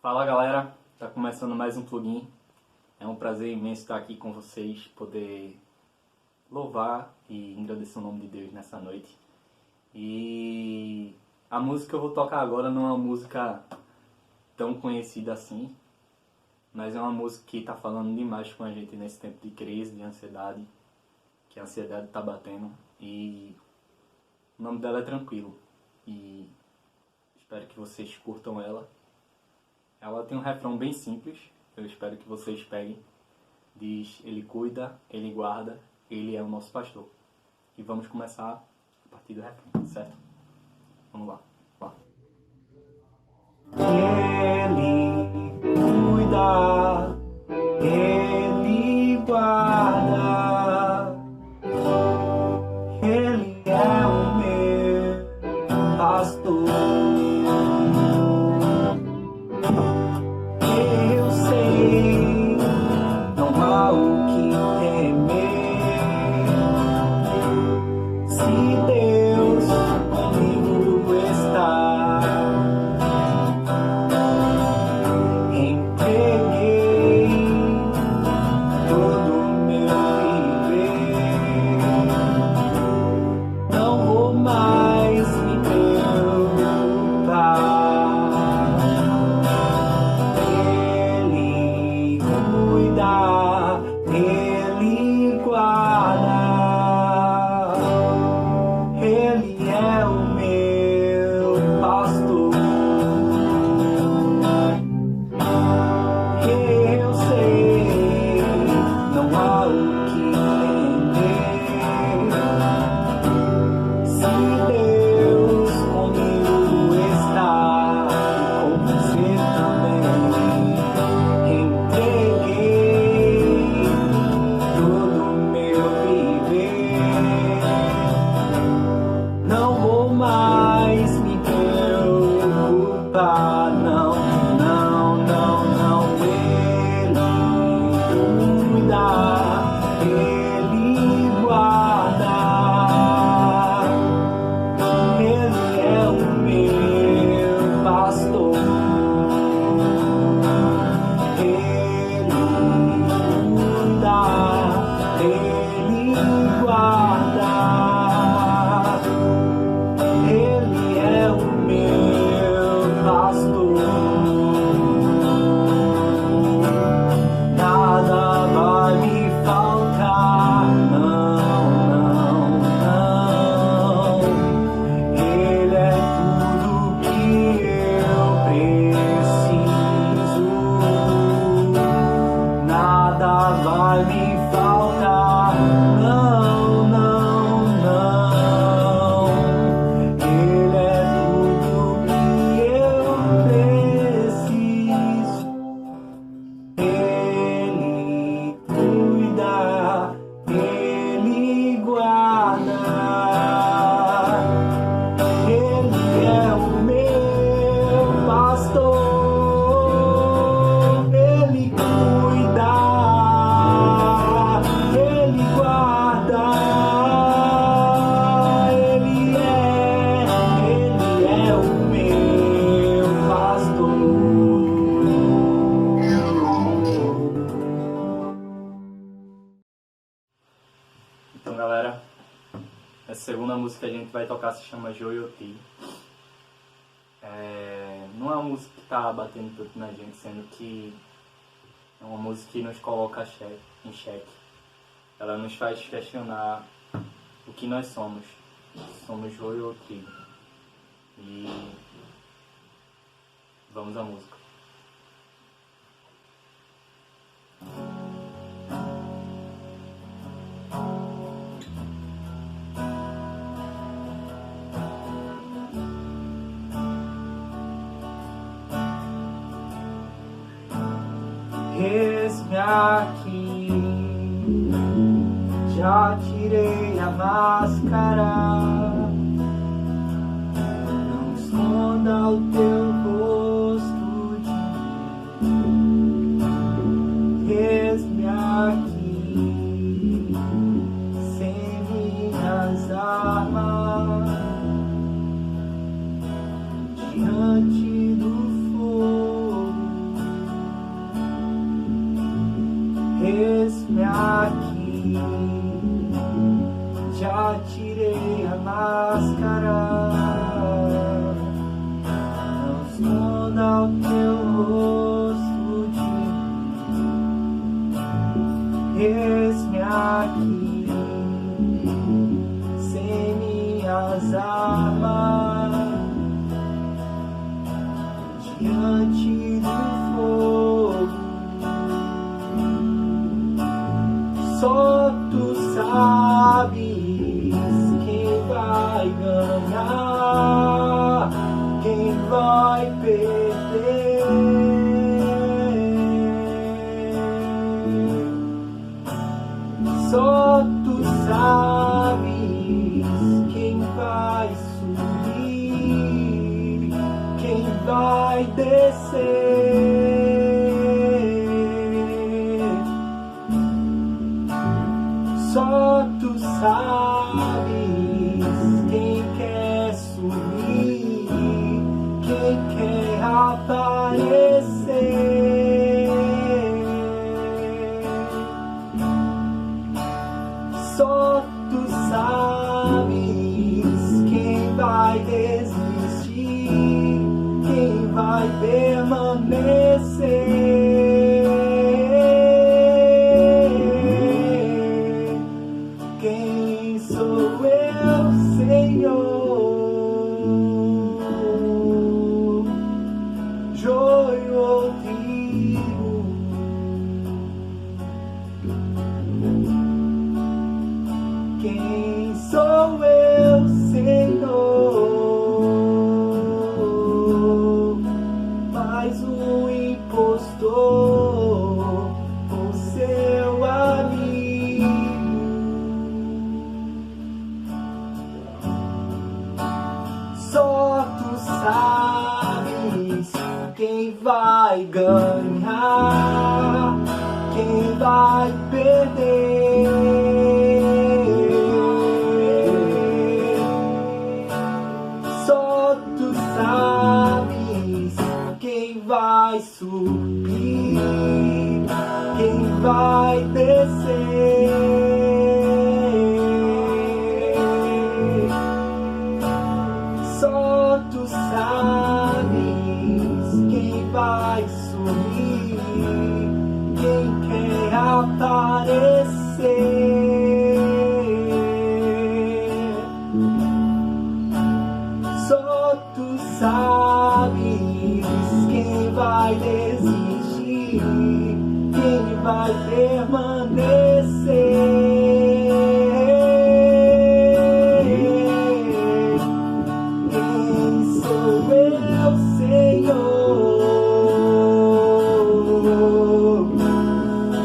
Fala galera, tá começando mais um plugin. É um prazer imenso estar aqui com vocês, poder louvar e agradecer o nome de Deus nessa noite. E a música que eu vou tocar agora não é uma música tão conhecida assim, mas é uma música que tá falando demais com a gente nesse tempo de crise, de ansiedade, que a ansiedade tá batendo. E o nome dela é Tranquilo. E espero que vocês curtam ela. Ela tem um refrão bem simples, eu espero que vocês peguem. Diz: Ele cuida, Ele guarda, Ele é o nosso pastor. E vamos começar a partir do refrão, certo? Vamos lá. Ele cuida, Ele guarda, Ele é o meu pastor. Eu sei, não há o que temer, se Deus comigo está. Entreguei todo o meu viver, não vou mais me preocupar. Ele guarda, Ele é o meu pastor. Eu sei, não há o que temer, se Deus comigo está, e com você também. Não vou mais me preocupar, não, não, não, não. Ele cuida, Ele guarda, Ele é o meu pastor. Ele cuida, Ele guarda, Ele é o meu pastor. Nada vai me faltar, não, não, não. Ele é tudo que eu preciso. Nada vai me faltar, não, não, não. Ele é tudo que eu preciso. Ele cuida, Ele guarda, Ele é o meu pastor. Ele cuida, Ele guarda, Ele é o meu pastor. Então galera, essa segunda música que a gente vai tocar se chama Joioti. Não é uma música que tá batendo tanto na gente, sendo que é uma música que nos coloca em xeque. Ela nos faz questionar o que nós somos. Somos joio ou trigo. E vamos à música. Eis-me aqui, já tirei a máscara. Não esconda o teu rosto de mim. Eis-me aqui, sem minhas armas, diante do fogo. Já tirei a máscara, não esconda o teu rosto de mim. Eis-me aqui, sem minhas armas, diante do fogo. Só tu sabes quem vai ganhar, quem vai perder. Só tu sabes quem vai subir, quem vai descer. Só tu sabes quem quer subir, quem quer aparecer. Só tu sabes quem vai desistir, quem vai permanecer. Quem sou eu, Senhor? Joio ou trigo? Quem sou eu, Senhor? Mais um impostor, ou seu amigo? Só tu sabes quem vai ganhar, quem vai perder. Só tu sabes quem vai subir, quem vai descer. Só tu sabes quem vai sumir, quem quer aparecer. Só tu sabes quem vai desistir, quem vai permanecer.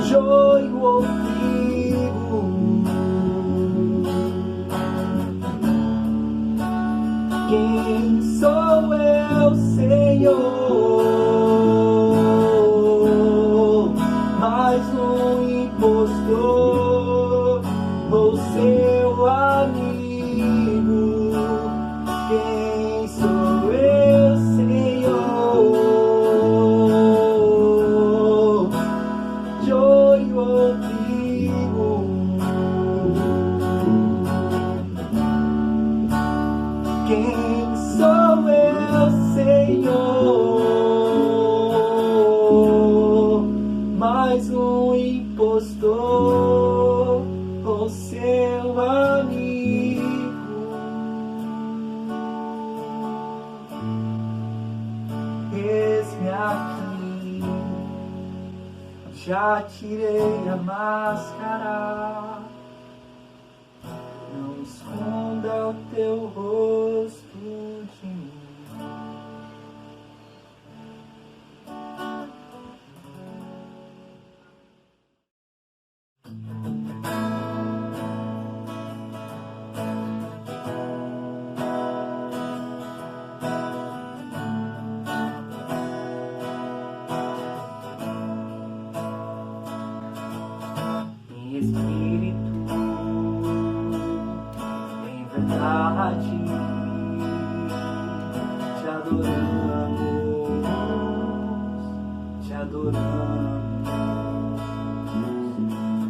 Joio ou trigo? Quem sou eu, Senhor? Mais um impostor, ou seu amigo? Quem sou eu, Senhor? Joio ou trigo? Quem sou eu, Senhor? Mais um impostor, ou seu amigo? Eis-me aqui, já tirei a máscara, não esconda o teu rosto de mim. Espírito, em verdade, te adoramos,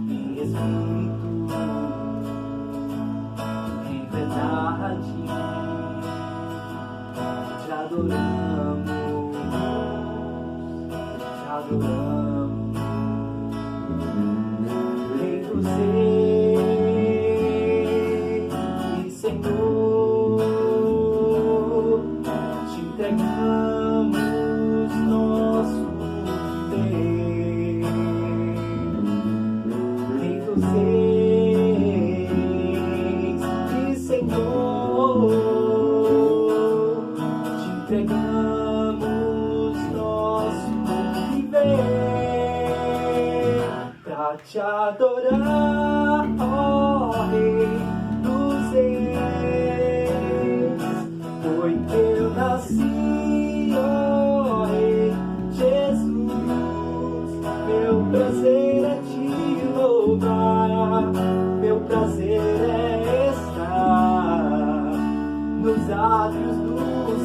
em Espírito, adoramos, te adoramos, Rei dos Reis e Senhor, te entregamos nosso viver. Rei dos Reis e Senhor, te entregamos nosso viver pra te adorar, ó Rei dos Reis. Foi que eu nasci, ó Rei Jesus. Meu prazer é te louvar, meu prazer é estar nos átrios do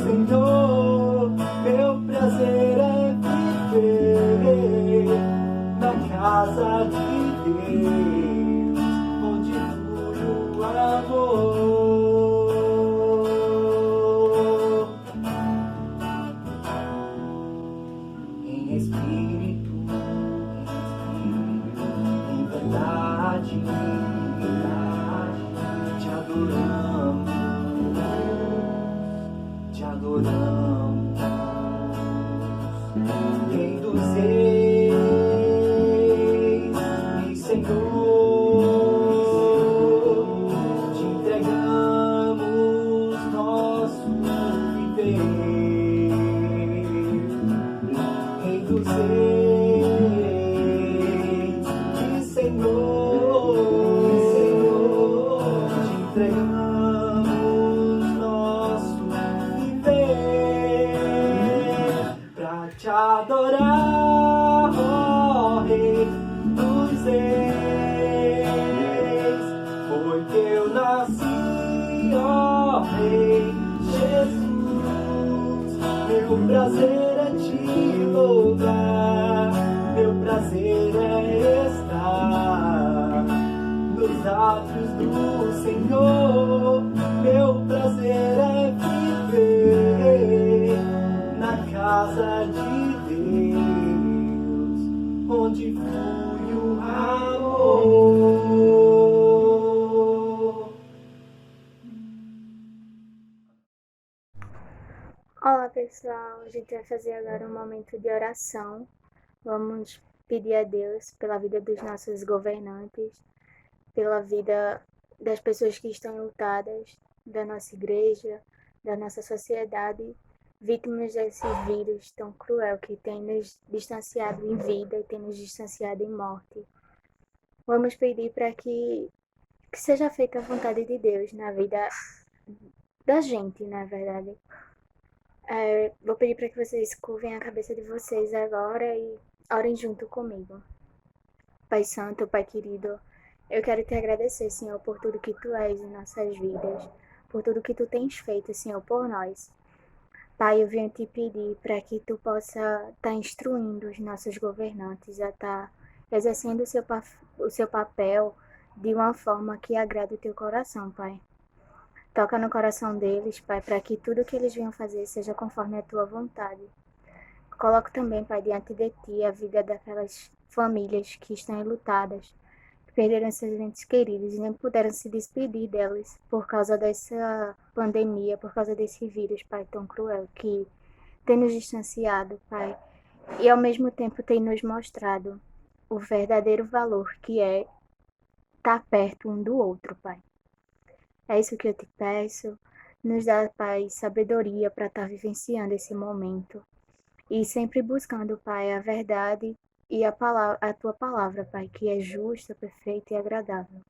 Senhor. Meu prazer é viver na casa de Deus, onde flui o amor. Em espírito, em verdade, te adoramos, te adoramos, Rei dos Reis e Senhor, te entregamos nosso viver. Rei dos Reis e Senhor, te entregamos nosso viver pra te adorar, ó Rei dos Reis. Foi que eu nasci, ó Rei Jesus. Meu prazer é te louvar, meu prazer é estar nos átrios do Senhor. Meu prazer é viver na casa de Deus, onde flui o amor. Olá pessoal, a gente vai fazer agora um momento de oração. Vamos pedir a Deus pela vida dos nossos governantes, pela vida das pessoas que estão lutadas, da nossa igreja, da nossa sociedade, vítimas desse vírus tão cruel que tem nos distanciado em vida e tem nos distanciado em morte. Vamos pedir para que seja feita a vontade de Deus na vida da gente, na verdade. Vou pedir para que vocês curvem a cabeça de vocês agora e orem junto comigo. Pai Santo, Pai querido, eu quero te agradecer, Senhor, por tudo que Tu és em nossas vidas, por tudo que Tu tens feito, Senhor, por nós. Pai, eu venho te pedir para que Tu possa estar instruindo os nossos governantes a estar exercendo o seu papel de uma forma que agrade o Teu coração, Pai. Toca no coração deles, Pai, para que tudo que eles venham fazer seja conforme a Tua vontade. Coloco também, Pai, diante de Ti a vida daquelas famílias que estão enlutadas, que perderam seus entes queridos e nem puderam se despedir delas por causa dessa pandemia, por causa desse vírus, Pai, tão cruel, que tem nos distanciado, Pai, e ao mesmo tempo tem nos mostrado o verdadeiro valor que é estar perto um do outro, Pai. É isso que eu te peço. Nos dá, Pai, sabedoria para estar vivenciando esse momento. E sempre buscando, Pai, a verdade e a Tua palavra, Pai, que é justa, perfeita e agradável.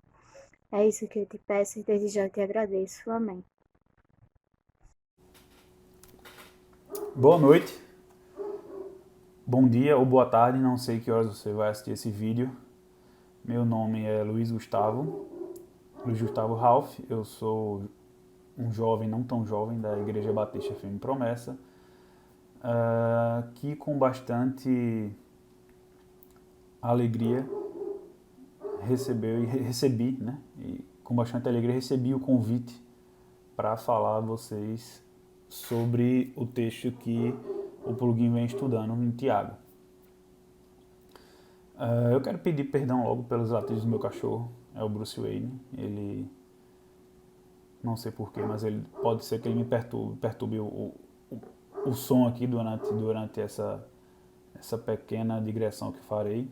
É isso que eu te peço e desde já te agradeço. Amém. Boa noite, bom dia ou boa tarde, não sei que horas você vai assistir esse vídeo. Meu nome é Luiz Gustavo Ralph, eu sou um jovem, não tão jovem, da Igreja Batista Firme Promessa, que com bastante alegria recebi, né? E com bastante alegria recebi o convite para falar a vocês sobre o texto que o plugin vem estudando em Tiago. Eu quero pedir perdão logo pelos latidos do meu cachorro, é o Bruce Wayne. Ele, não sei porquê, mas ele pode ser que ele me perturbe o som aqui durante essa pequena digressão que farei.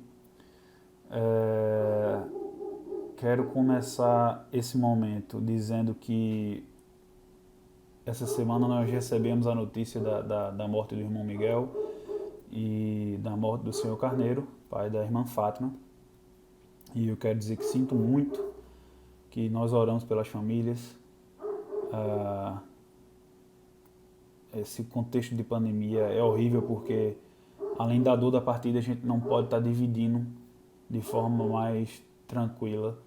Quero começar esse momento dizendo que essa semana nós recebemos a notícia da morte do irmão Miguel e da morte do senhor Carneiro, pai da irmã Fátima. E eu quero dizer que sinto muito, que nós oramos pelas famílias. Esse contexto de pandemia é horrível porque, além da dor da partida, a gente não pode estar dividindo de forma mais tranquila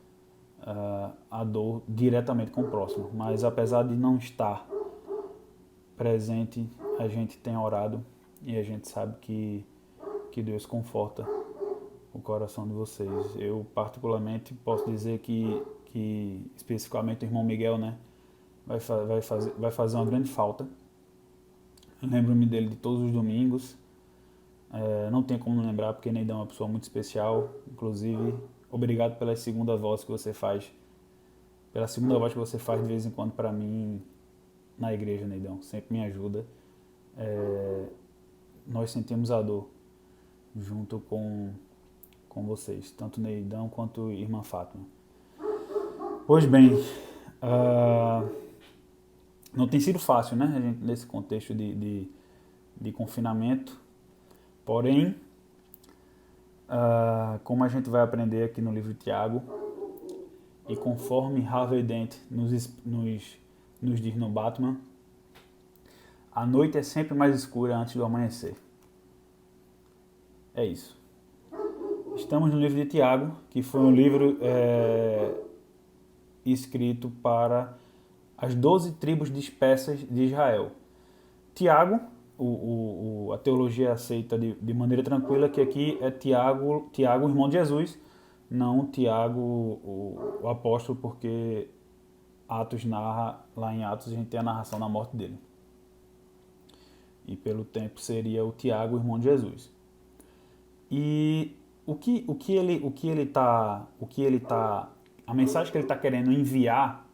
a dor diretamente com o próximo. Mas apesar de não estar presente, a gente tem orado e a gente sabe que Deus conforta o coração de vocês. Eu particularmente posso dizer que especificamente o irmão Miguel, né, vai fazer uma grande falta. Eu lembro-me dele de todos os domingos. Não tem como não lembrar, porque Neidão é uma pessoa muito especial. Inclusive, obrigado pela segunda voz que você faz. Pela segunda voz que você faz de vez em quando para mim na igreja, Neidão. Sempre me ajuda. Nós sentimos a dor junto com vocês, tanto Neidão quanto irmã Fátima. Pois bem, não tem sido fácil, né, a gente, nesse contexto de confinamento. Porém, como a gente vai aprender aqui no livro de Tiago, e conforme Harvey Dent nos diz no Batman, a noite é sempre mais escura antes do amanhecer. É isso. Estamos no livro de Tiago, que foi um livro escrito para as 12 tribos dispersas de Israel. Tiago, a teologia aceita de maneira tranquila que aqui é Tiago, o irmão de Jesus, não Tiago, o apóstolo, porque Atos narra, lá em Atos a gente tem a narração da morte dele. E pelo tempo seria o Tiago, o irmão de Jesus. E a mensagem que ele está querendo enviar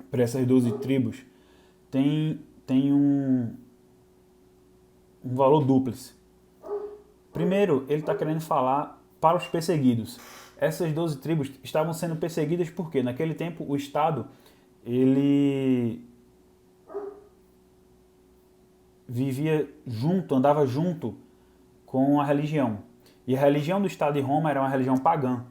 para essas 12 tribos tem um valor dúplice. Primeiro, ele está querendo falar para os perseguidos. Essas 12 tribos estavam sendo perseguidas porque naquele tempo o Estado ele vivia junto, andava junto com a religião. E a religião do Estado de Roma era uma religião pagã.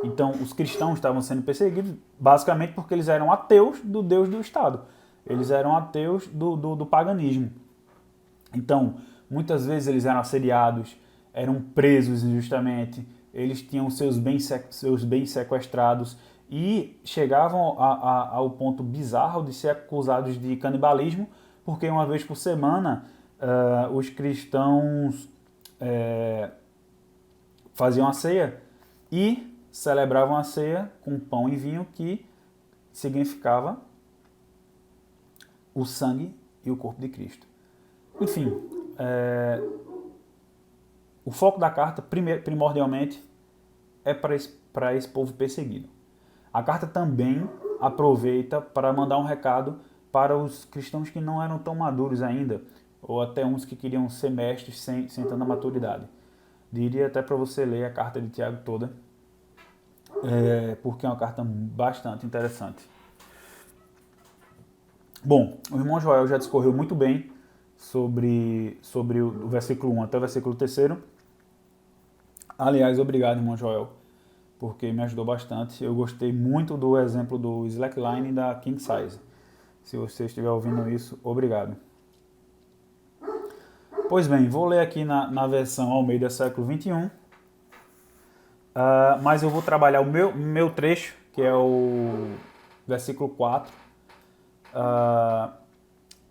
Então os cristãos estavam sendo perseguidos basicamente porque eles eram ateus do Deus do Estado. Eles eram ateus do paganismo. Então, muitas vezes eles eram assediados, eram presos injustamente, eles tinham seus bens sequestrados e chegavam ao ponto bizarro de ser acusados de canibalismo, porque uma vez por semana os cristãos faziam a ceia e celebravam a ceia com pão e vinho, que significava o sangue e o corpo de Cristo. Enfim, o foco da carta, primordialmente, é para esse povo perseguido. A carta também aproveita para mandar um recado para os cristãos que não eram tão maduros ainda, ou até uns que queriam ser mestres sem tanta maturidade. Diria até para você ler a carta de Tiago toda, porque é uma carta bastante interessante. Bom, o irmão Joel já discorreu muito bem sobre o versículo 1 até o versículo 3. Aliás, obrigado, irmão Joel, porque me ajudou bastante. Eu gostei muito do exemplo do slackline da King Size. Se você estiver ouvindo isso, obrigado. Pois bem, vou ler aqui na versão Almeida século 21, mas eu vou trabalhar o meu trecho, que é o versículo 4,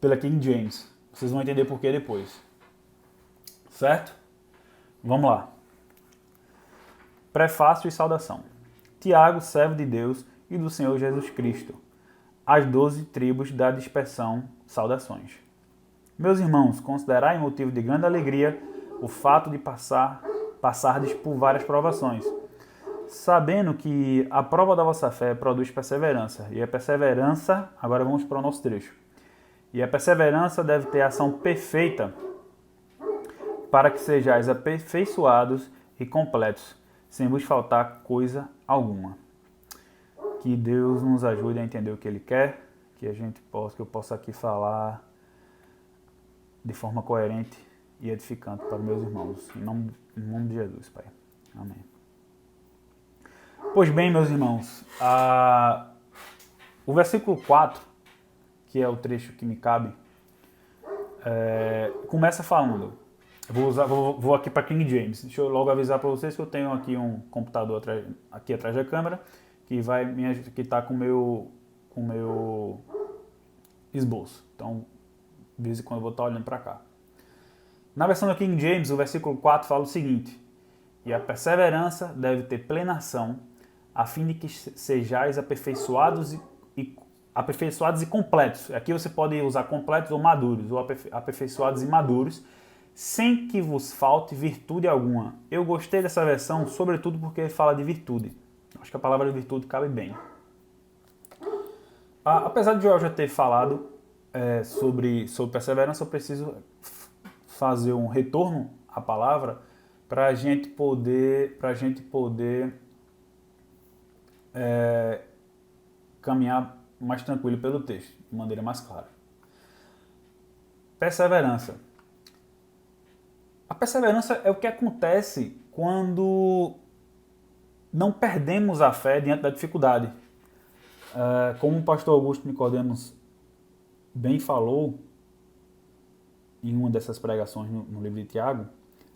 pela King James. Vocês vão entender por que depois. Certo? Vamos lá. Prefácio e saudação. Tiago, servo de Deus e do Senhor Jesus Cristo, às 12 tribos da dispersão, saudações. Meus irmãos, considerai motivo de grande alegria o fato de passardes por várias provações, sabendo que a prova da vossa fé produz perseverança, e a perseverança, agora vamos para o nosso trecho, e a perseverança deve ter ação perfeita, para que sejais aperfeiçoados e completos, sem vos faltar coisa alguma. Que Deus nos ajude a entender o que Ele quer, que eu possa aqui falar de forma coerente e edificante para os meus irmãos. Em nome de Jesus, Pai. Amém. Pois bem, meus irmãos, o versículo 4, que é o trecho que me cabe, começa falando. Vou aqui para King James. Deixa eu logo avisar para vocês que eu tenho aqui um computador aqui atrás da câmera que está com o meu esboço. Então, de vez em quando eu vou estar olhando para cá. Na versão do King James, o versículo 4 fala o seguinte: e a perseverança deve ter plena ação, a fim de que sejais aperfeiçoados e completos. Aqui você pode usar completos ou maduros, ou aperfeiçoados e maduros, sem que vos falte virtude alguma. Eu gostei dessa versão, sobretudo porque fala de virtude. Acho que a palavra virtude cabe bem. Apesar de eu já ter falado sobre perseverança, eu preciso fazer um retorno à palavra para a gente poder caminhar mais tranquilo pelo texto, de maneira mais clara. Perseverança. A perseverança é o que acontece quando não perdemos a fé diante da dificuldade. Como o pastor Augusto Nicodemos bem falou em uma dessas pregações no livro de Tiago,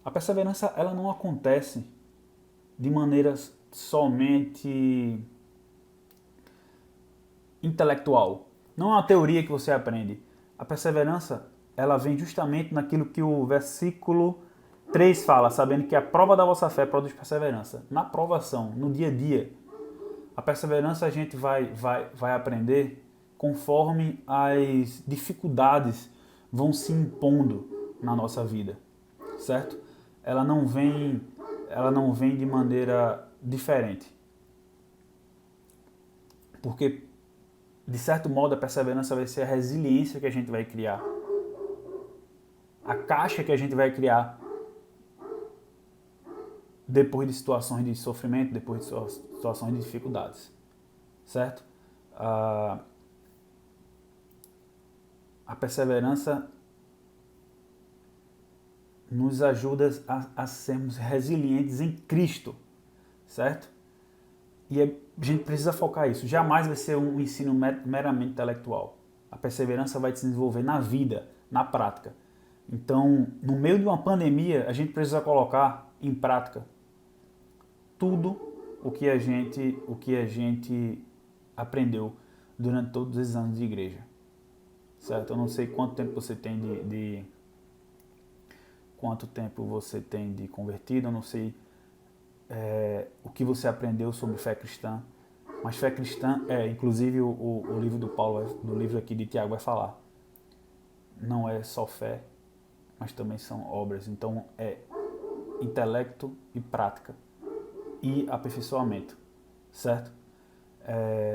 a perseverança ela não acontece de maneira somente intelectual. Não é uma teoria que você aprende. A perseverança ela vem justamente naquilo que o versículo 3 fala, sabendo que a prova da vossa fé produz perseverança. Na provação, no dia a dia, a perseverança a gente vai aprender conforme as dificuldades vão se impondo na nossa vida, certo? Ela não vem de maneira diferente. Porque, de certo modo, a perseverança vai ser a resiliência que a gente vai criar. A caixa que a gente vai criar depois de situações de sofrimento, depois de situações de dificuldades, certo? A perseverança nos ajuda a sermos resilientes em Cristo, certo? E a gente precisa focar isso. Jamais vai ser um ensino meramente intelectual. A perseverança vai se desenvolver na vida, na prática. Então, no meio de uma pandemia, a gente precisa colocar em prática tudo o que a gente aprendeu durante todos esses anos de igreja, certo? Eu não sei quanto tempo você tem de convertido, eu não sei o que você aprendeu sobre fé cristã, mas fé cristã inclusive o livro do Paulo, no livro aqui de Tiago vai falar, não é só fé, mas também são obras. Então é intelecto e prática e aperfeiçoamento, certo?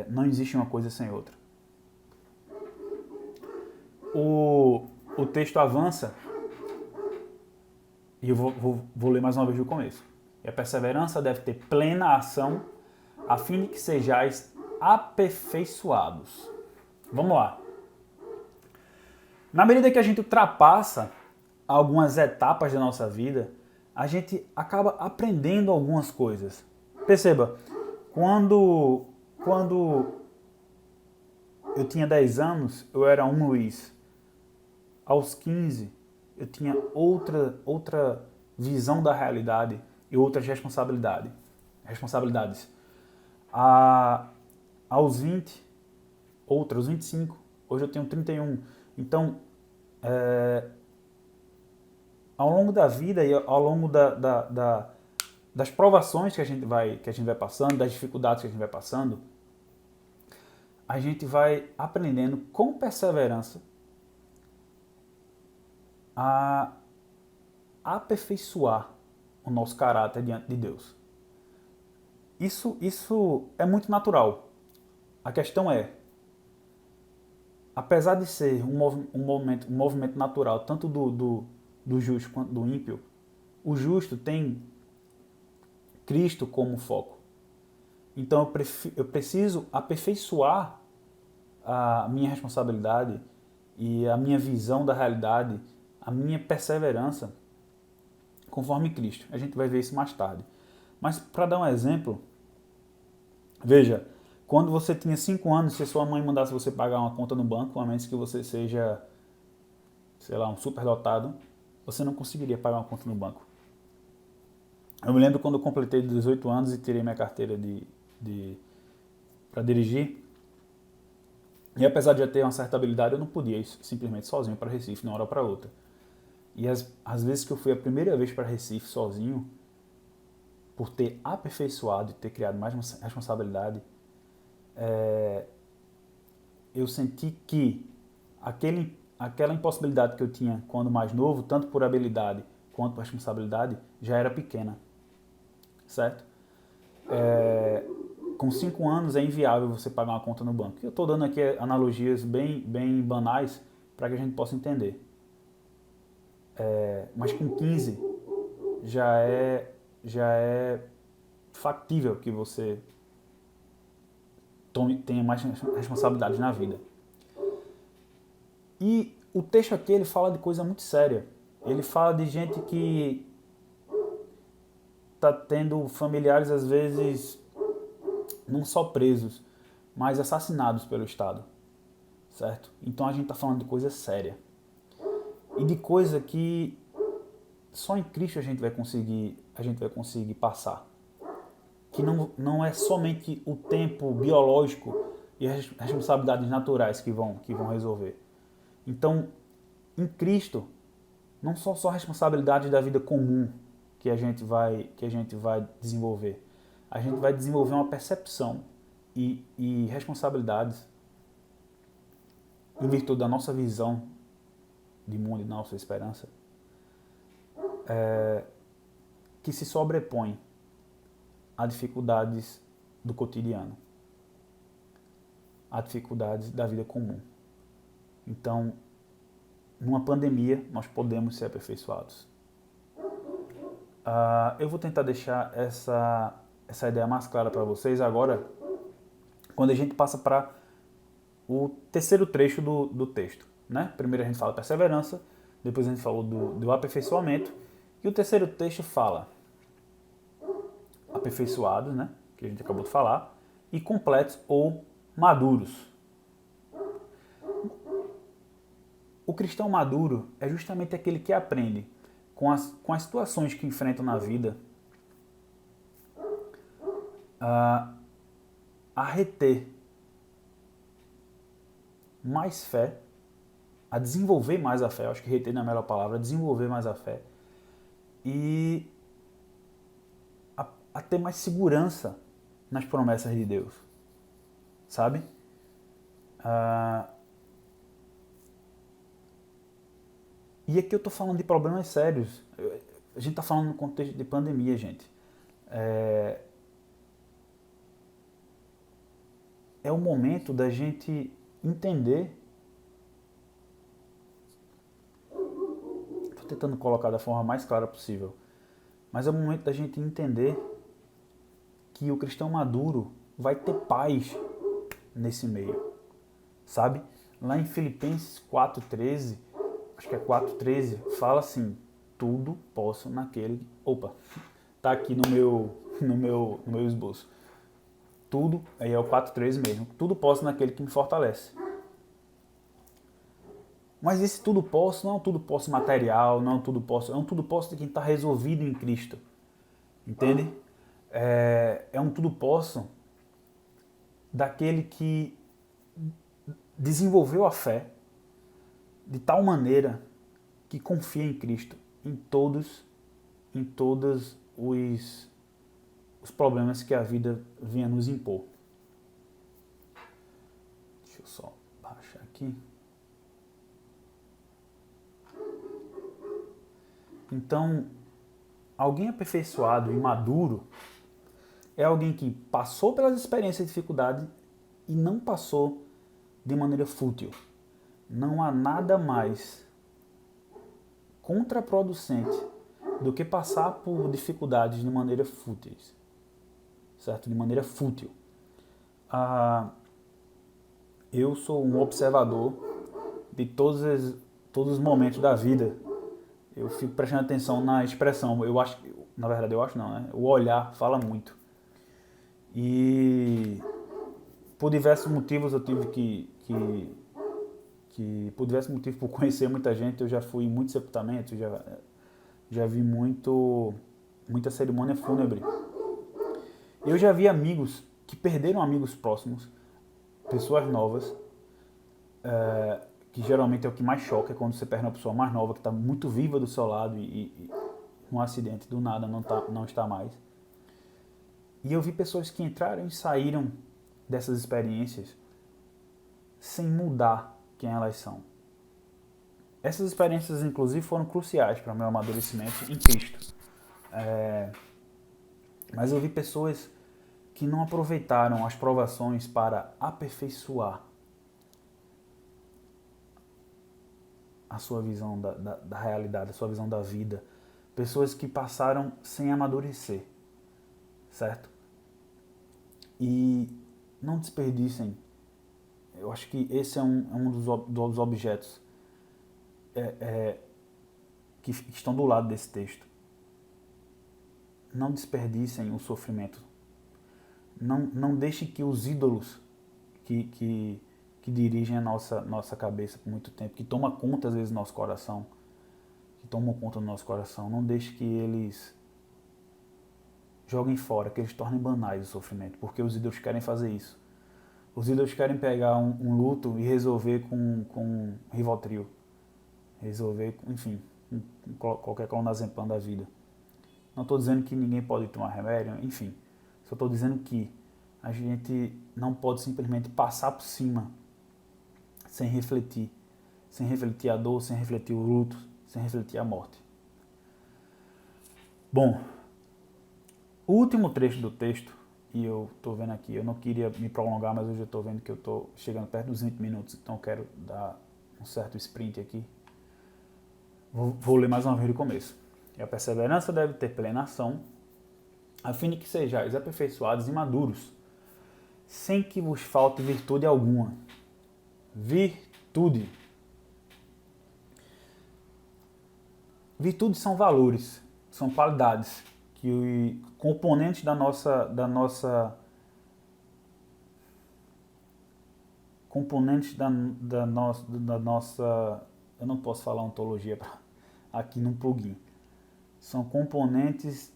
Não existe uma coisa sem outra. O texto avança e eu vou ler mais uma vez do começo. E a perseverança deve ter plena ação, a fim de que sejais aperfeiçoados. Vamos lá. Na medida que a gente ultrapassa algumas etapas da nossa vida, a gente acaba aprendendo algumas coisas. Perceba, quando eu tinha 10 anos, eu era um Luiz. Aos 15, eu tinha outra visão da realidade e outras responsabilidades. Aos 20, outras, 25, hoje eu tenho 31. Então, ao longo da vida e ao longo das provações que a gente vai passando, das dificuldades que a gente vai passando, a gente vai aprendendo com perseverança a aperfeiçoar o nosso caráter diante de Deus. Isso é muito natural. A questão é, apesar de ser um movimento natural, tanto do justo quanto do ímpio, o justo tem Cristo como foco. Então eu preciso aperfeiçoar a minha responsabilidade e a minha visão da realidade, a minha perseverança conforme Cristo. A gente vai ver isso mais tarde. Mas para dar um exemplo, veja, quando você tinha 5 anos, se sua mãe mandasse você pagar uma conta no banco, a menos que você seja, sei lá, um superdotado, você não conseguiria pagar uma conta no banco. Eu me lembro quando eu completei 18 anos e tirei minha carteira para dirigir. E apesar de já ter uma certa habilidade, eu não podia ir simplesmente sozinho para Recife de uma hora para outra. E as vezes que eu fui a primeira vez para Recife sozinho, por ter aperfeiçoado e ter criado mais responsabilidade, eu senti que aquela impossibilidade que eu tinha quando mais novo, tanto por habilidade quanto por responsabilidade, já era pequena. Certo? Com 5 anos é inviável você pagar uma conta no banco. Eu estou dando aqui analogias bem banais para que a gente possa entender. Mas com 15 já é factível que você tenha mais responsabilidades na vida. E o texto aqui ele fala de coisa muito séria. Ele fala de gente que está tendo familiares às vezes não só presos, mas assassinados pelo Estado, certo? Então a gente está falando de coisa séria e de coisa que só em Cristo a gente vai conseguir passar, que não é somente o tempo biológico e as responsabilidades naturais que vão resolver. Então, em Cristo, não são só responsabilidades da vida comum que a gente vai desenvolver. A gente vai desenvolver uma percepção e responsabilidades em virtude da nossa visão de mundo e da nossa esperança, que se sobrepõem a dificuldades do cotidiano, a dificuldades da vida comum. Então, numa pandemia, nós podemos ser aperfeiçoados. Eu vou tentar deixar essa ideia mais clara para vocês agora, quando a gente passa para o terceiro trecho do texto. Né? Primeiro a gente fala perseverança, depois a gente falou do aperfeiçoamento, e o terceiro texto fala aperfeiçoados, né? Que a gente acabou de falar, e completos ou maduros. O cristão maduro é justamente aquele que aprende com as situações que enfrentam na vida a reter mais fé, a desenvolver mais a fé, acho que reter não é a melhor palavra, desenvolver mais a fé e a ter mais segurança nas promessas de Deus, sabe? E aqui eu estou falando de problemas sérios. A gente está falando no contexto de pandemia, gente. É o momento da gente entender. Estou tentando colocar da forma mais clara possível. Mas é o momento da gente entender que o cristão maduro vai ter paz nesse meio. Sabe? Lá em Filipenses 4,13, acho que é 4,13, fala assim: tudo posso naquele... Opa, tá aqui no meu esboço. Tudo, aí é o 4,13 mesmo. Tudo posso naquele que me fortalece. Mas esse tudo posso não é um tudo posso material, não é um tudo posso, é um tudo posso de quem está resolvido em Cristo. Entende? É um tudo posso daquele que desenvolveu a fé de tal maneira que confia em Cristo em todos os problemas que a vida vinha nos impor. aqui. Então, alguém aperfeiçoado e maduro é alguém que passou pelas experiências de dificuldade e não passou de maneira fútil. Não há nada mais contraproducente do que passar por dificuldades de maneira fúteis, certo? De maneira fútil. Eu sou um observador de todos os momentos da vida. Eu fico prestando atenção na expressão. Eu acho, na verdade eu acho não, né? O olhar fala muito. E por diversos motivos eu tive por diversos motivos, por conhecer muita gente, eu já fui em muitos sepultamentos, já vi muita cerimônia fúnebre. Eu já vi amigos que perderam amigos próximos, pessoas novas, que geralmente é o que mais choca, é quando você perde uma pessoa mais nova que está muito viva do seu lado e um acidente do nada não está mais. E eu vi pessoas que entraram e saíram dessas experiências sem mudar quem elas são. Essas experiências, inclusive, foram cruciais para o meu amadurecimento em Cristo. Mas eu vi pessoas que não aproveitaram as provações para aperfeiçoar a sua visão da realidade, a sua visão da vida. Pessoas que passaram sem amadurecer, certo? E não desperdicem. Eu acho que esse é um dos objetos que estão do lado desse texto. Não desperdicem o sofrimento. Não deixe que os ídolos que dirigem a nossa cabeça por muito tempo, que tomam conta às vezes do nosso coração, não deixe que eles joguem fora, que eles tornem banais o sofrimento, porque os ídolos querem fazer isso. Os ídolos querem pegar um luto e resolver com Rivotril, resolver, enfim, com qualquer clonazepam da vida. Não estou dizendo que ninguém pode tomar remédio, enfim, só estou dizendo que a gente não pode simplesmente passar por cima sem refletir a dor, sem refletir o luto, sem refletir a morte. Bom, o último trecho do texto, e eu estou vendo aqui, eu não queria me prolongar, mas hoje eu estou vendo que eu estou chegando perto dos 20 minutos, então eu quero dar um certo sprint aqui. Vou ler mais uma vez do começo. E a perseverança deve ter plena ação, a fim de que sejais aperfeiçoados e maduros, sem que vos falte virtude alguma. Virtude. Virtudes são valores, são qualidades, que componentes da nossa eu não posso falar ontologia aqui no plugin. São componentes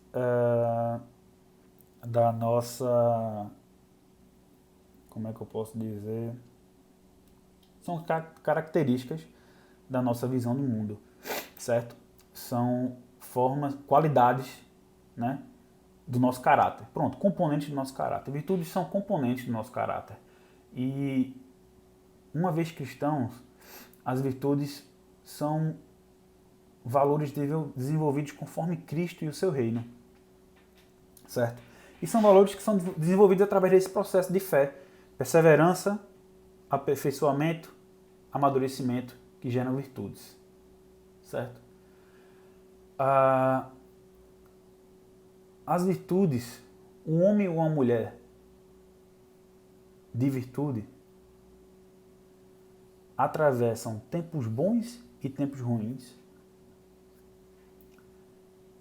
da nossa, como é que eu posso dizer? São características da nossa visão do mundo, certo? São formas, qualidades, né, do nosso caráter. Pronto, componentes do nosso caráter. Virtudes são componentes do nosso caráter. E, uma vez cristãos, as virtudes são valores desenvolvidos conforme Cristo e o seu reino, certo? E são valores que são desenvolvidos através desse processo de fé, perseverança, aperfeiçoamento, amadurecimento, que geram virtudes, certo? As virtudes, um homem ou uma mulher de virtude atravessam tempos bons e tempos ruins,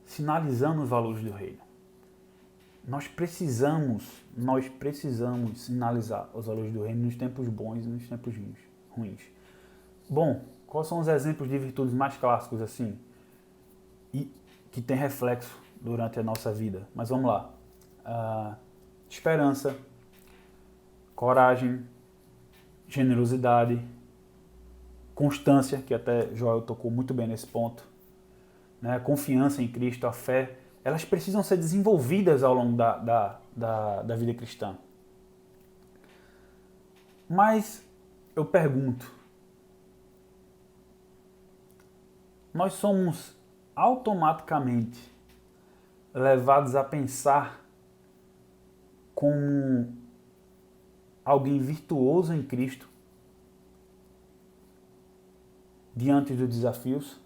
sinalizando os valores do reino. Nós precisamos sinalizar os valores do reino nos tempos bons e nos tempos ruins. Bom, quais são os exemplos de virtudes mais clássicos assim e que tem reflexo durante a nossa vida? Mas vamos lá. Esperança, coragem, generosidade, constância, que até Joel tocou muito bem nesse ponto, né? Confiança em Cristo, a fé, elas precisam ser desenvolvidas ao longo da vida cristã. Mas eu pergunto, nós somos automaticamente levados a pensar como alguém virtuoso em Cristo diante dos desafios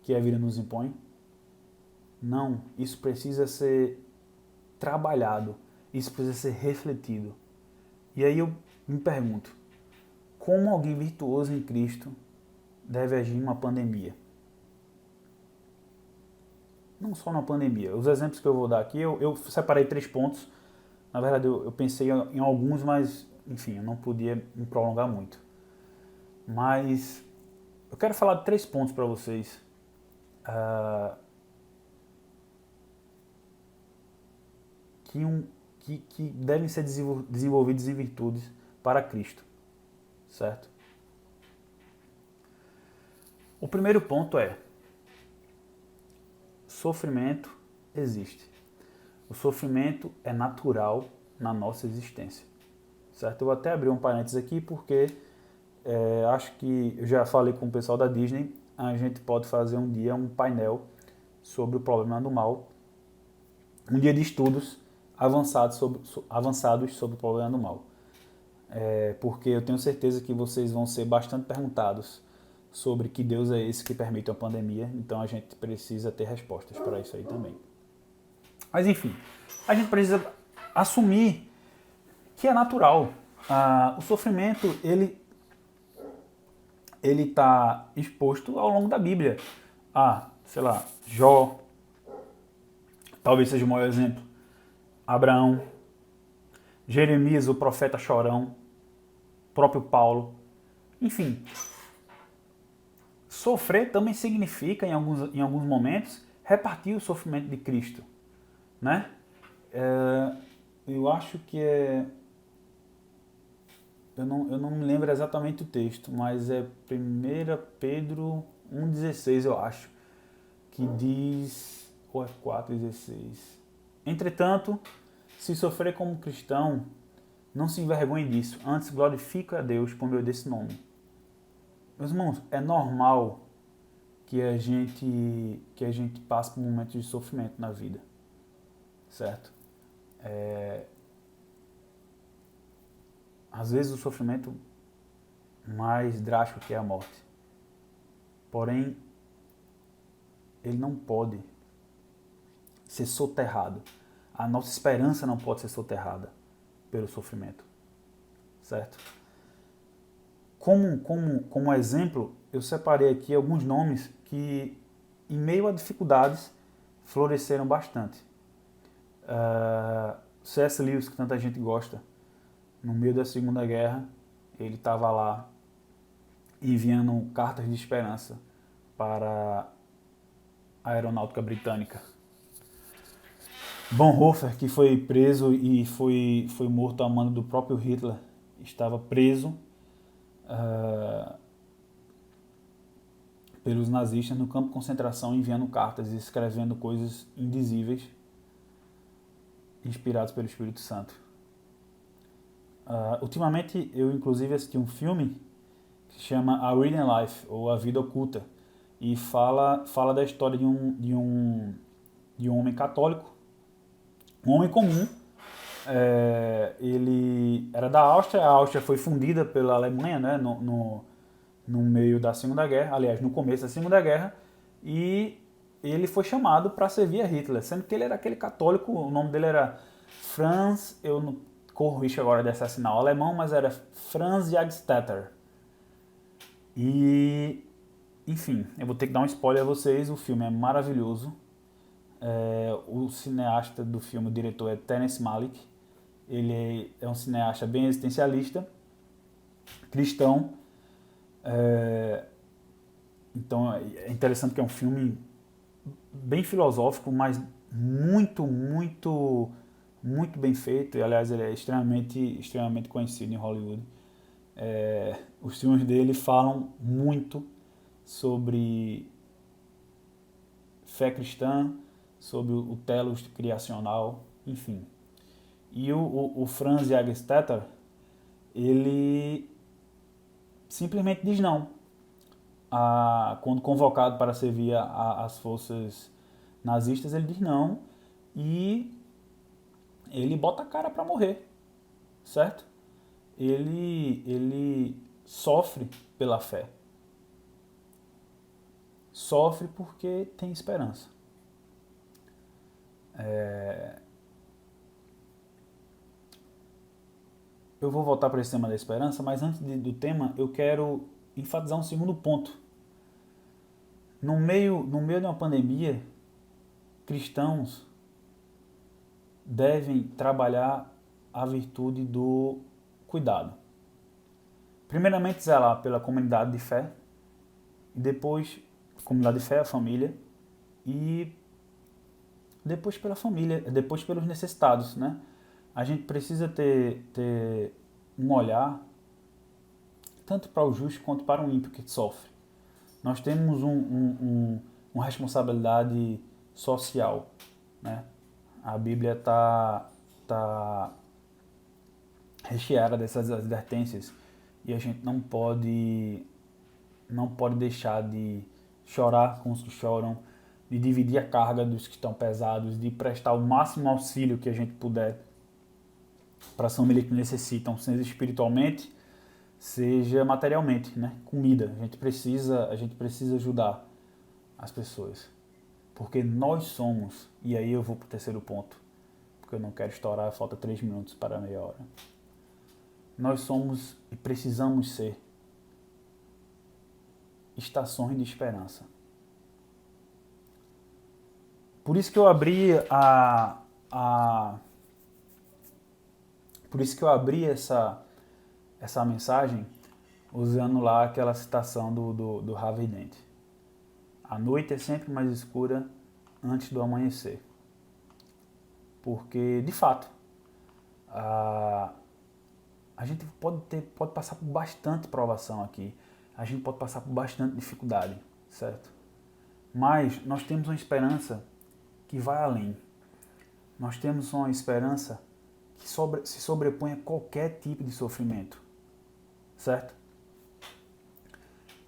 que a vida nos impõe? Não, isso precisa ser trabalhado, isso precisa ser refletido. E aí eu me pergunto, como alguém virtuoso em Cristo deve agir em uma pandemia? Não só na pandemia. Os exemplos que eu vou dar aqui, eu separei 3 pontos. Na verdade, eu pensei em alguns, mas, enfim, eu não podia me prolongar muito. Mas eu quero falar de 3 pontos para vocês. Que devem ser desenvolvidos em virtudes para Cristo. Certo? O primeiro ponto é: sofrimento existe. O sofrimento é natural na nossa existência. Certo? Eu vou até abrir um parênteses aqui porque acho que eu já falei com o pessoal da Disney, a gente pode fazer um dia um painel sobre o problema do mal, um dia de estudos avançados sobre o problema do mal. Porque eu tenho certeza que vocês vão ser bastante perguntados sobre que Deus é esse que permite uma pandemia, então a gente precisa ter respostas para isso aí também. Mas enfim, a gente precisa assumir que é natural. O sofrimento, ele está exposto ao longo da Bíblia. Sei lá, Jó, talvez seja o maior exemplo, Abraão, Jeremias, o profeta chorão, próprio Paulo, enfim. Sofrer também significa, em alguns momentos, repartir o sofrimento de Cristo, né? Eu acho que eu não me lembro exatamente o texto, mas é 1 Pedro 1,16, eu acho, que diz, ou é 4,16. Entretanto, se sofrer como cristão, não se envergonhe disso, antes glorifique a Deus por meio desse nome. Meus irmãos, é normal que a gente passe por momentos de sofrimento na vida, certo? Às vezes o sofrimento mais drástico que é a morte. Porém, ele não pode ser soterrado. A nossa esperança não pode ser soterrada pelo sofrimento, certo? Como exemplo, eu separei aqui alguns nomes que, em meio a dificuldades, floresceram bastante. C.S. Lewis, que tanta gente gosta, no meio da Segunda Guerra, ele estava lá enviando cartas de esperança para a aeronáutica britânica. Bonhoeffer, que foi preso e foi morto a mando do próprio Hitler, estava preso pelos nazistas no campo de concentração, enviando cartas e escrevendo coisas indizíveis, inspirados pelo Espírito Santo. Ultimamente eu inclusive assisti um filme que se chama A Hidden Life, ou A Vida Oculta, e fala da história de um homem católico, um homem comum. Ele era da Áustria, a Áustria foi fundida pela Alemanha, né, no meio da Segunda Guerra, aliás, no começo da Segunda Guerra, e ele foi chamado para servir a Hitler, sendo que ele era aquele católico, o nome dele era Franz, eu não corro risco agora de assassinar o alemão, mas era Franz Jagdstätter. E, enfim, eu vou ter que dar um spoiler a vocês, o filme é maravilhoso. O cineasta do filme, o diretor, é Terence Malick. Ele é um cineasta bem existencialista, cristão. Então é interessante que é um filme bem filosófico, mas muito, muito, muito bem feito. E, aliás, ele é extremamente conhecido em Hollywood. Os filmes dele falam muito sobre fé cristã, sobre o telos criacional, enfim. E o Franz Jagdstätter, ele simplesmente diz não. quando convocado para servir as forças nazistas, ele diz não e ele bota a cara para morrer, certo? Ele sofre pela fé. Sofre porque tem esperança. Eu vou voltar para esse tema da esperança, mas antes do tema, eu quero enfatizar um segundo ponto. No meio de uma pandemia, cristãos devem trabalhar a virtude do cuidado. Primeiramente, zelar pela comunidade de fé, e depois, comunidade de fé, a família, e depois pela família, depois pelos necessitados, né? A gente precisa ter um olhar tanto para o justo quanto para o ímpio que sofre. Nós temos uma responsabilidade social, né? A Bíblia tá recheada dessas advertências e a gente não pode deixar de chorar com os que choram, de dividir a carga dos que estão pesados, de prestar o máximo auxílio que a gente puder para as famílias que necessitam, seja espiritualmente, seja materialmente, né? Comida. A gente precisa ajudar as pessoas. Porque nós somos, e aí eu vou para o terceiro ponto, porque eu não quero estourar, falta 3 minutos para meia hora. Nós somos e precisamos ser estações de esperança. Por isso que eu abri essa mensagem usando lá aquela citação do Harvey Dent. A noite é sempre mais escura antes do amanhecer. Porque, de fato, a gente pode passar por bastante provação aqui. A gente pode passar por bastante dificuldade, certo? Mas nós temos uma esperança que vai além. Nós temos uma esperança que se sobrepõe a qualquer tipo de sofrimento, certo?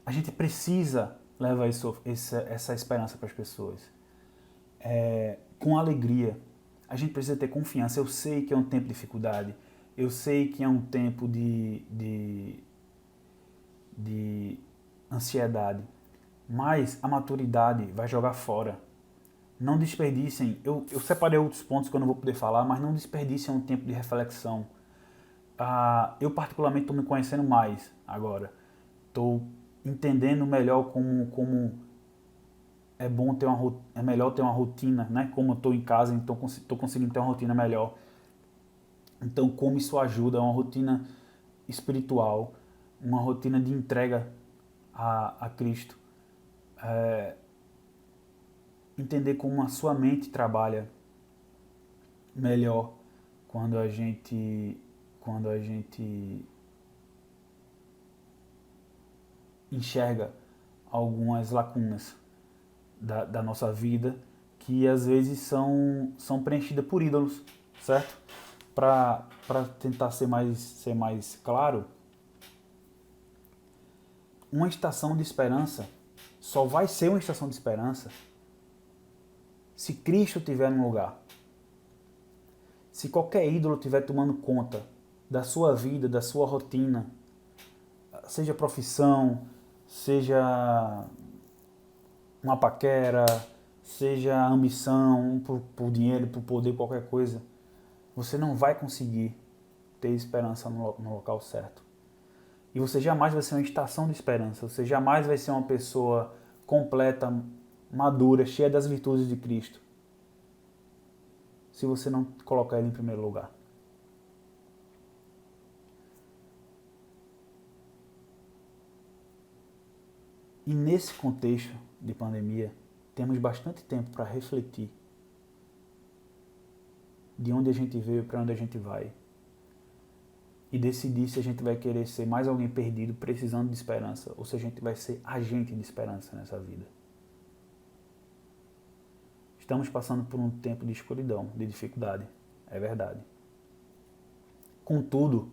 A gente precisa levar essa esperança para as pessoas. Com alegria. A gente precisa ter confiança. Eu sei que é um tempo de dificuldade. Eu sei que é um tempo de ansiedade. Mas a maturidade vai jogar fora. Não desperdicem. Eu separei outros pontos que eu não vou poder falar, mas não desperdicem um tempo de reflexão. Eu particularmente estou me conhecendo mais agora. Estou entendendo melhor como é bom é melhor ter uma rotina, né? Como eu estou em casa, então estou conseguindo ter uma rotina melhor. Então, como isso ajuda, uma rotina espiritual, uma rotina de entrega a Cristo. Entender como a sua mente trabalha melhor quando a gente enxerga algumas lacunas da nossa vida que às vezes são preenchidas por ídolos, certo? Para tentar ser mais claro, uma estação de esperança só vai ser uma estação de esperança se Cristo estiver no lugar. Se qualquer ídolo estiver tomando conta da sua vida, da sua rotina, seja profissão, seja uma paquera, seja ambição por dinheiro, por poder, qualquer coisa, você não vai conseguir ter esperança no local certo. E você jamais vai ser uma estação de esperança, você jamais vai ser uma pessoa completa, madura, cheia das virtudes de Cristo, se você não colocar Ele em primeiro lugar. E nesse contexto de pandemia, temos bastante tempo para refletir de onde a gente veio para onde a gente vai. E decidir se a gente vai querer ser mais alguém perdido, precisando de esperança, ou se a gente vai ser agente de esperança nessa vida. Estamos passando por um tempo de escuridão, de dificuldade, é verdade. Contudo,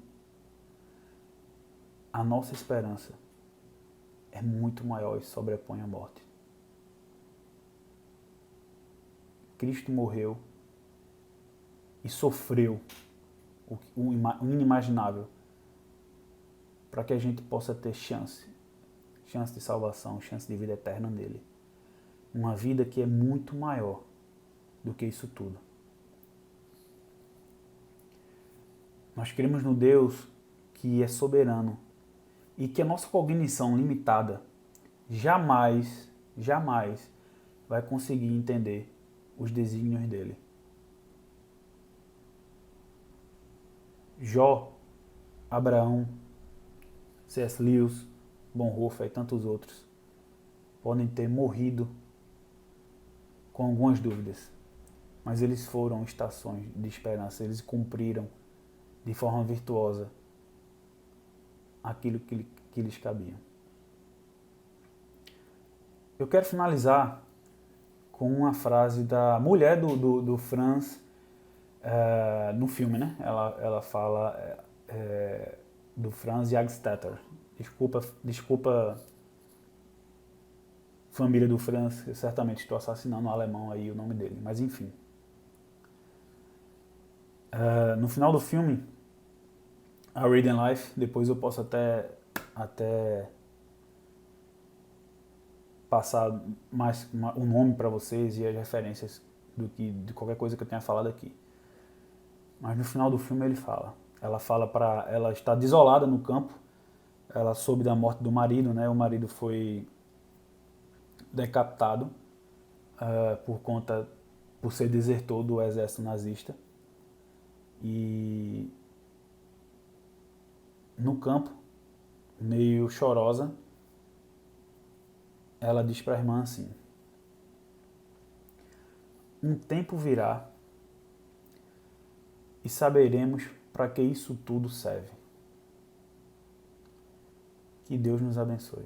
a nossa esperança é muito maior e sobrepõe a morte. Cristo morreu e sofreu o inimaginável para que a gente possa ter chance de salvação, chance de vida eterna nele. Uma vida que é muito maior do que isso tudo. Nós cremos no Deus que é soberano e que a nossa cognição limitada jamais vai conseguir entender os desígnios dele. Jó, Abraão, C.S. Lewis, Bonhoeffer e tantos outros podem ter morrido com algumas dúvidas, mas eles foram estações de esperança, eles cumpriram de forma virtuosa aquilo que lhes cabia. Eu quero finalizar com uma frase da mulher do Franz no filme, né? Ela fala do Franz Jagdstätter. Desculpa família do Franz, eu certamente estou assassinando no alemão aí o nome dele, mas enfim. No final do filme, A Radiant Life, depois eu posso até passar mais o nome para vocês e as referências de qualquer coisa que eu tenha falado aqui. Mas no final do filme ela está desolada no campo, ela soube da morte do marido, né? O marido foi decapitado por ser desertor do exército nazista. E no campo, meio chorosa, ela diz para a irmã assim: um tempo virá e saberemos para que isso tudo serve. Que Deus nos abençoe.